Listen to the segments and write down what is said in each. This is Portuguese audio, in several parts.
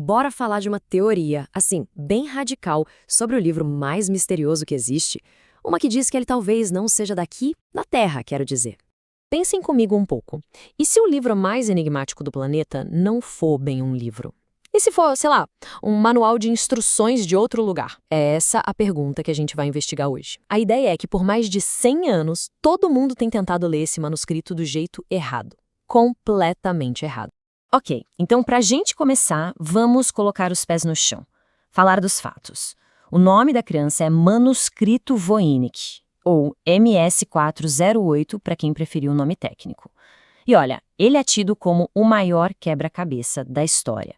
Bora falar de uma teoria, assim, bem radical, sobre o livro mais misterioso que existe. Uma que diz que ele talvez não seja daqui, da Terra, quero dizer. Pensem comigo um pouco. E se o livro mais enigmático do planeta não for bem um livro? E se for, sei lá, um manual de instruções de outro lugar? É essa a pergunta que a gente vai investigar hoje. A ideia é que por mais de 100 anos, todo mundo tem tentado ler esse manuscrito do jeito errado. Completamente errado. Ok, então pra gente começar, vamos colocar os pés no chão. Falar dos fatos. O nome da criança é Manuscrito Voynich, ou MS-408 para quem preferiu o nome técnico. E olha, ele é tido como o maior quebra-cabeça da história.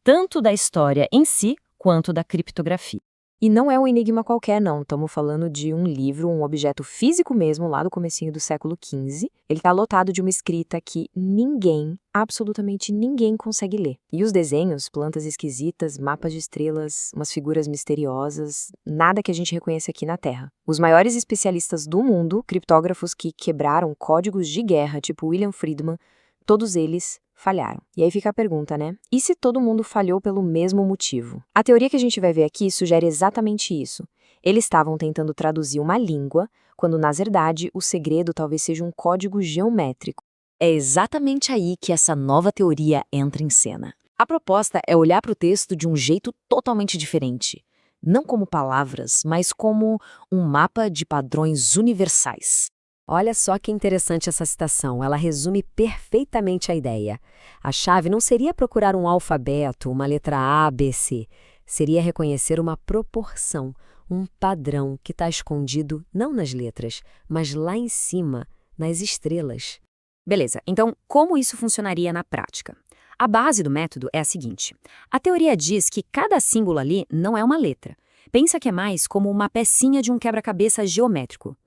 Tanto da história em si, quanto da criptografia. E não é um enigma qualquer, não. Estamos falando de um livro, um objeto físico mesmo, lá do comecinho do século XV. Ele está lotado de uma escrita que ninguém, absolutamente ninguém consegue ler. E os desenhos, plantas esquisitas, mapas de estrelas, umas figuras misteriosas, nada que a gente reconheça aqui na Terra. Os maiores especialistas do mundo, criptógrafos que quebraram códigos de guerra, tipo William Friedman, todos eles falharam. E aí fica a pergunta, né? E se todo mundo falhou pelo mesmo motivo? A teoria que a gente vai ver aqui sugere exatamente isso. Eles estavam tentando traduzir uma língua, quando na verdade o segredo talvez seja um código geométrico. É exatamente aí que essa nova teoria entra em cena. A proposta é olhar para o texto de um jeito totalmente diferente. Não como palavras, mas como um mapa de padrões universais. Olha só que interessante essa citação, ela resume perfeitamente a ideia. A chave não seria procurar um alfabeto, uma letra A, B, C. Seria reconhecer uma proporção, um padrão que está escondido não nas letras, mas lá em cima, nas estrelas. Beleza, então como isso funcionaria na prática? A base do método é a seguinte. A teoria diz que cada símbolo ali não é uma letra. Pensa que é mais como uma pecinha de um quebra-cabeça geométrico.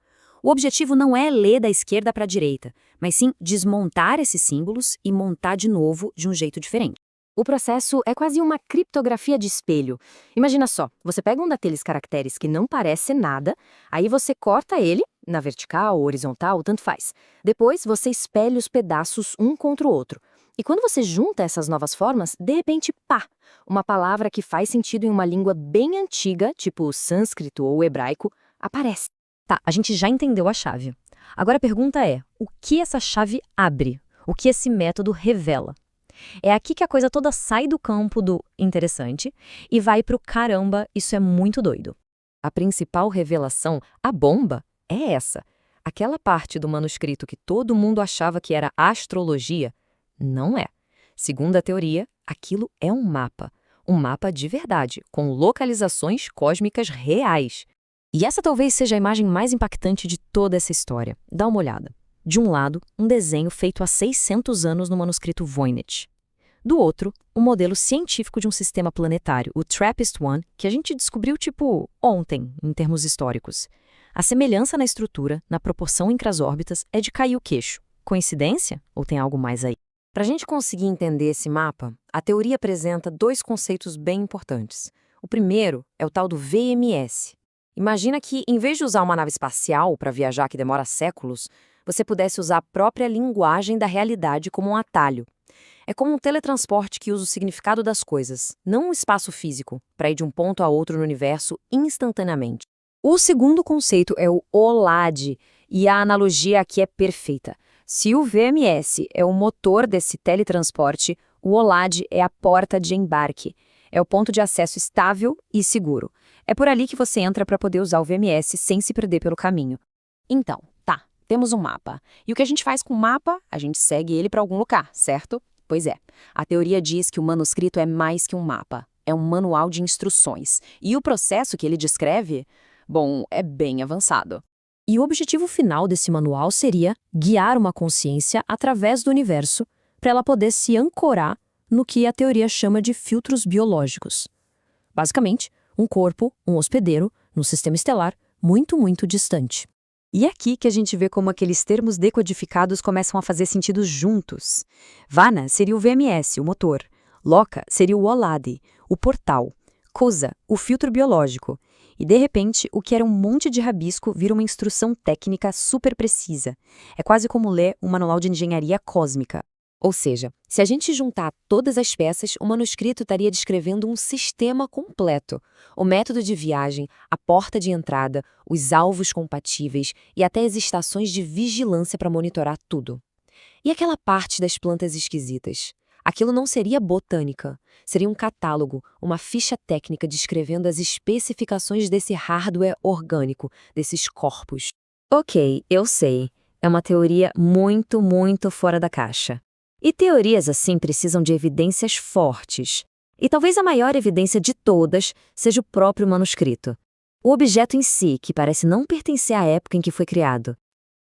O objetivo não é ler da esquerda para a direita, mas sim desmontar esses símbolos e montar de novo de um jeito diferente. O processo é quase uma criptografia de espelho. Imagina só, você pega um daqueles caracteres que não parece nada, aí você corta ele, na vertical ou horizontal, tanto faz. Depois você espelha os pedaços um contra o outro. E quando você junta essas novas formas, de repente, pá! Uma palavra que faz sentido em uma língua bem antiga, tipo sânscrito ou hebraico, aparece. Tá, a gente já entendeu a chave. Agora a pergunta é, o que essa chave abre? O que esse método revela? É aqui que a coisa toda sai do campo do interessante e vai pro caramba, isso é muito doido. A principal revelação, a bomba, é essa. Aquela parte do manuscrito que todo mundo achava que era astrologia, não é. Segundo a teoria, aquilo é um mapa de verdade, com localizações cósmicas reais. E essa talvez seja a imagem mais impactante de toda essa história. Dá uma olhada. De um lado, um desenho feito há 600 anos no manuscrito Voynich. Do outro, um modelo científico de um sistema planetário, o TRAPPIST-1, que a gente descobriu tipo ontem, em termos históricos. A semelhança na estrutura, na proporção entre as órbitas, é de cair o queixo. Coincidência? Ou tem algo mais aí? Para a gente conseguir entender esse mapa, a teoria apresenta dois conceitos bem importantes. O primeiro é o tal do VMS. Imagina que, em vez de usar uma nave espacial para viajar que demora séculos, você pudesse usar a própria linguagem da realidade como um atalho. É como um teletransporte que usa o significado das coisas, não um espaço físico, para ir de um ponto a outro no universo instantaneamente. O segundo conceito é o OLAD, e a analogia aqui é perfeita. Se o VMS é o motor desse teletransporte, o OLAD é a porta de embarque. É o ponto de acesso estável e seguro. É por ali que você entra para poder usar o VMS sem se perder pelo caminho. Então, tá, temos um mapa. E o que a gente faz com o mapa? A gente segue ele para algum lugar, certo? Pois é, a teoria diz que o manuscrito é mais que um mapa. É um manual de instruções. E o processo que ele descreve, bom, é bem avançado. E o objetivo final desse manual seria guiar uma consciência através do universo para ela poder se ancorar no que a teoria chama de filtros biológicos. Basicamente, um corpo, um hospedeiro, no sistema estelar, muito, muito distante. E é aqui que a gente vê como aqueles termos decodificados começam a fazer sentido juntos. Vana seria o VMS, o motor. Loka seria o OLAD, o portal. Kosa, o filtro biológico. E, de repente, o que era um monte de rabisco vira uma instrução técnica super precisa. É quase como ler um manual de engenharia cósmica. Ou seja, se a gente juntar todas as peças, o manuscrito estaria descrevendo um sistema completo. O método de viagem, a porta de entrada, os alvos compatíveis e até as estações de vigilância para monitorar tudo. E aquela parte das plantas esquisitas? Aquilo não seria botânica, seria um catálogo, uma ficha técnica descrevendo as especificações desse hardware orgânico, desses corpos. Ok, eu sei. É uma teoria muito, muito fora da caixa. E teorias assim precisam de evidências fortes. E talvez a maior evidência de todas seja o próprio manuscrito. O objeto em si, que parece não pertencer à época em que foi criado.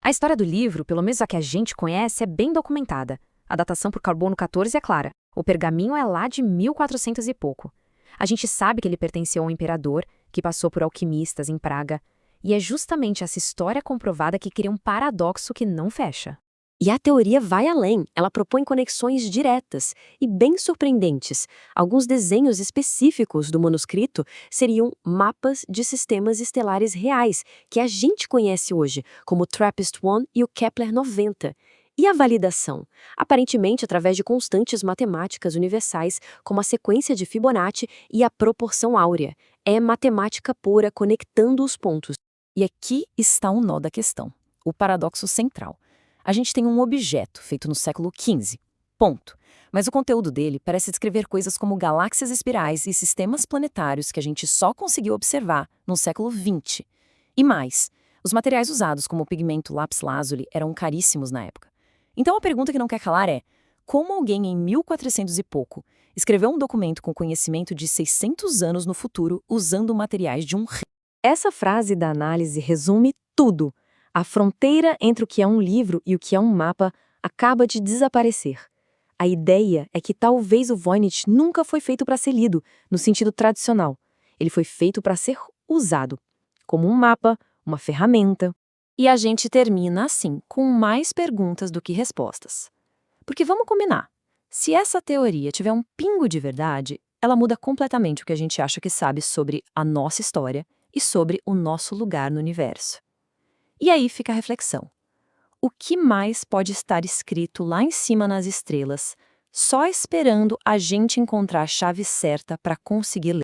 A história do livro, pelo menos a que a gente conhece, é bem documentada. A datação por carbono 14 é clara. O pergaminho é lá de 1400 e pouco. A gente sabe que ele pertenceu a um imperador, que passou por alquimistas em Praga. E é justamente essa história comprovada que cria um paradoxo que não fecha. E a teoria vai além. Ela propõe conexões diretas e bem surpreendentes. Alguns desenhos específicos do manuscrito seriam mapas de sistemas estelares reais, que a gente conhece hoje, como o TRAPPIST-1 e o Kepler-90. E a validação? Aparentemente através de constantes matemáticas universais, como a sequência de Fibonacci e a proporção áurea. É matemática pura conectando os pontos. E aqui está um nó da questão, o paradoxo central. A gente tem um objeto feito no século XV, ponto. Mas o conteúdo dele parece descrever coisas como galáxias espirais e sistemas planetários que a gente só conseguiu observar no século XX. E mais, os materiais usados como o pigmento lápis-lazuli eram caríssimos na época. Então a pergunta que não quer calar é, como alguém em 1400 e pouco escreveu um documento com conhecimento de 600 anos no futuro usando materiais de um rei? Essa frase da análise resume tudo. A fronteira entre o que é um livro e o que é um mapa acaba de desaparecer. A ideia é que talvez o Voynich nunca foi feito para ser lido, no sentido tradicional. Ele foi feito para ser usado, como um mapa, uma ferramenta. E a gente termina assim, com mais perguntas do que respostas. Porque vamos combinar, se essa teoria tiver um pingo de verdade, ela muda completamente o que a gente acha que sabe sobre a nossa história e sobre o nosso lugar no universo. E aí fica a reflexão. O que mais pode estar escrito lá em cima nas estrelas, só esperando a gente encontrar a chave certa para conseguir ler?